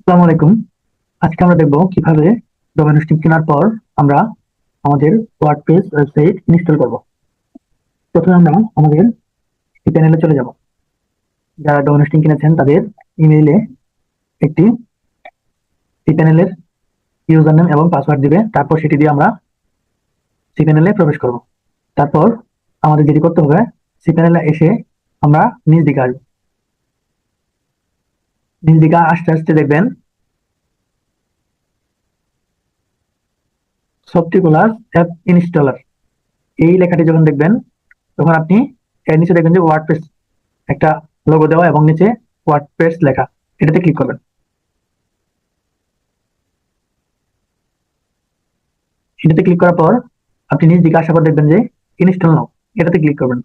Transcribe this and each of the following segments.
আসসালামু আলাইকুম। আজকে আমরা দেখব কিভাবে ডোমেন হোস্টিং কেনার পর আমরা আমাদের ওয়ার্ডপ্রেস ওয়েবসাইট ইনস্টল করব। প্রথমে আমরা আমাদের প্যানেলে চলে যাব। যারা ডোমেন হোস্টিং কিনেছেন তাদের ইমেইলে একটি প্যানেলের ইউজার নেম এবং পাসওয়ার্ড দিবে, তারপর সেটি দিয়ে আমরা প্যানেলে প্রবেশ করব। তারপর আমাদের যেটি করতে হবে, প্যানেলে এসে আমরা নিচ দিকে আসবো। নিচ দিকে আস্তে আস্তে দেখবেন সফটওয়্যার অ্যাপ ইনস্টলার এই লেখাটি যখন দেখবেন তখন আপনি এর নিচে দেখবেন যে ওয়ার্ডপ্রেস একটা লোগো দেওয়া এবং নিচে ওয়ার্ডপ্রেস লেখা, এটাতে ক্লিক করবেন। এটাতে ক্লিক করার পর আপনি নিজ দিকে আসার পর দেখবেন যে ইনস্টল নাও, এটাতে ক্লিক করবেন।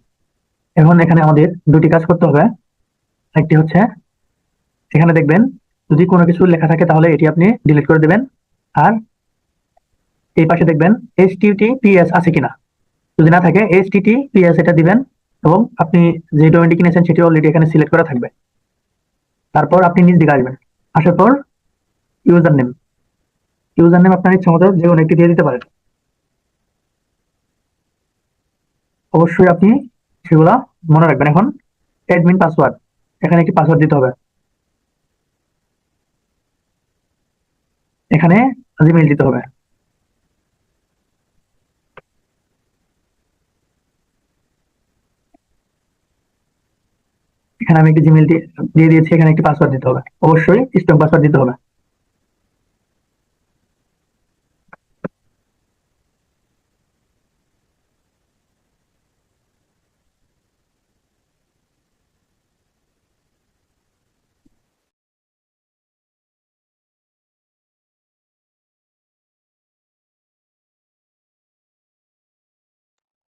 এখন এখানে আমাদের দুটি কাজ করতে হবে। একটি হচ্ছে এখানে দেখবেন যদি কোনো কিছু লেখা থাকে তাহলে এটি আপনি ডিলিট করে দেবেন, আর এই পাশে দেখবেন HTTPS আছে কিনা, যদি না থাকে HTTPS এটা দিবেন এবং আপনি যে ডোমেইনটি কিনেছেন সেটি অলরেডি এখানে সিলেক্ট করা থাকবে। তারপর আপনি নিজ দিকে আসবেন, আসার পর ইউজার নেম আপনার ইচ্ছা মতো যে কোনো একটি দিয়ে দিতে পারেন। অবশ্যই আপনি সেগুলা মনে রাখবেন। এখন অ্যাডমিন পাসওয়ার্ড, এখানে একটি পাসওয়ার্ড দিতে হবে। এখানে জিমেইল দিতে হবে। এখানে আমি একটি জিমেইল দিয়ে দিয়েছি, এখানে একটি পাসওয়ার্ড দিতে হবে, অবশ্যই স্ট্রং পাসওয়ার্ড দিতে হবে।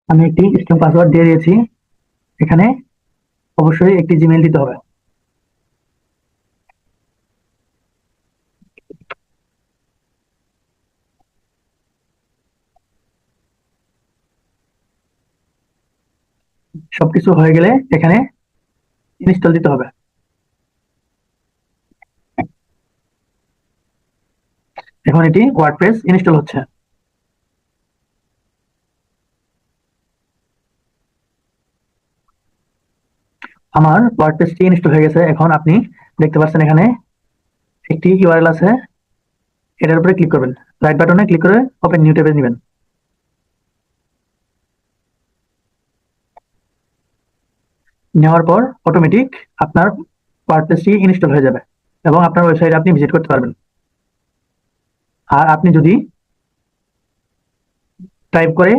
আমি একটি স্ট্রং পাসওয়ার্ড দিয়ে দিয়েছি, এখানে অবশ্যই একটি জিমেইল দিতে হবে। সবকিছু হয়ে গেলে এখানে ইনস্টল দিতে হবে। এখন এটি ওয়ার্ডপ্রেস ইনস্টল হচ্ছে। আমার ওয়ার্ডপ্রেসটি ইনস্টল হয়ে গেছে। এখন আপনি দেখতে পাচ্ছেন এখানে একটি ইউআরএল আছে, এটার উপরে ক্লিক করবেন, রাইট বাটনে ক্লিক করে ওপেন নিউ ট্যাবে নেবেন। নেওয়ার পর অটোমেটিক আপনার ওয়ার্ডপ্রেসটি ইনস্টল হয়ে যাবে এবং আপনার ওয়েবসাইটে আপনি ভিজিট করতে পারবেন। আর আপনি যদি টাইপ করে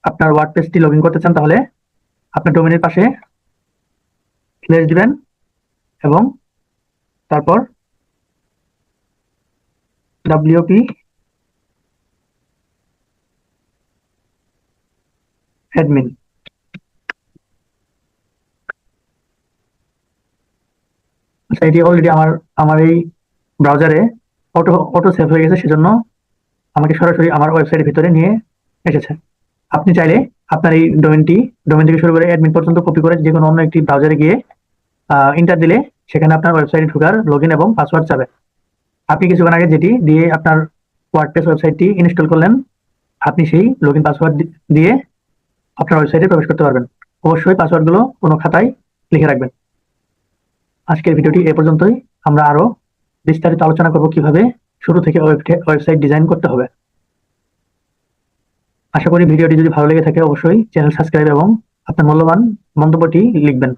আপনার ওয়ার্ডপ্রেসটি লগ ইন করতে চান তাহলে আপনার ডোমেনের পাশে স্ল্যাশ দিবেন এবং তারপর WP অ্যাডমিন, আচ্ছা এটি অলরেডি আমার আমার এই ব্রাউজারে অটো অটো সেভ হয়ে গেছে, সেজন্য আমাকে সরাসরি আমার ওয়েবসাইটের ভিতরে নিয়ে এসেছে। আপনি চাইলে আপনার এই ডোমেন থেকে শুরু করে অ্যাডমিন পর্যন্ত কপি করে যে কোনো অন্য একটি ব্রাউজারে গিয়ে ইন্টার দিলে সেখানে আপনার ওয়েবসাইটে ঢোকার লগইন এবং পাসওয়ার্ড চাবে। আপনি কিছুক্ষণ আগে যেটি দিয়ে আপনার ওয়ার্ডপ্রেস ওয়েবসাইটটি ইনস্টল করলেন, আপনি সেই লগইন পাসওয়ার্ড দিয়ে আপনার ওয়েবসাইটে প্রবেশ করতে পারবেন। অবশ্যই পাসওয়ার্ডগুলো কোনো খাতায় লিখে রাখবেন। আজকের ভিডিওটি এ পর্যন্তই। আমরা আরো বিস্তারিত আলোচনা করব কিভাবে শুরু থেকে ওয়েবসাইট ডিজাইন করতে হবে। আশা করি ভিডিওটি যদি ভালো লেগে থাকে অবশ্যই চ্যানেল সাবস্ক্রাইব এবং আপনার মূল্যবান মন্তব্যটি লিখবেন।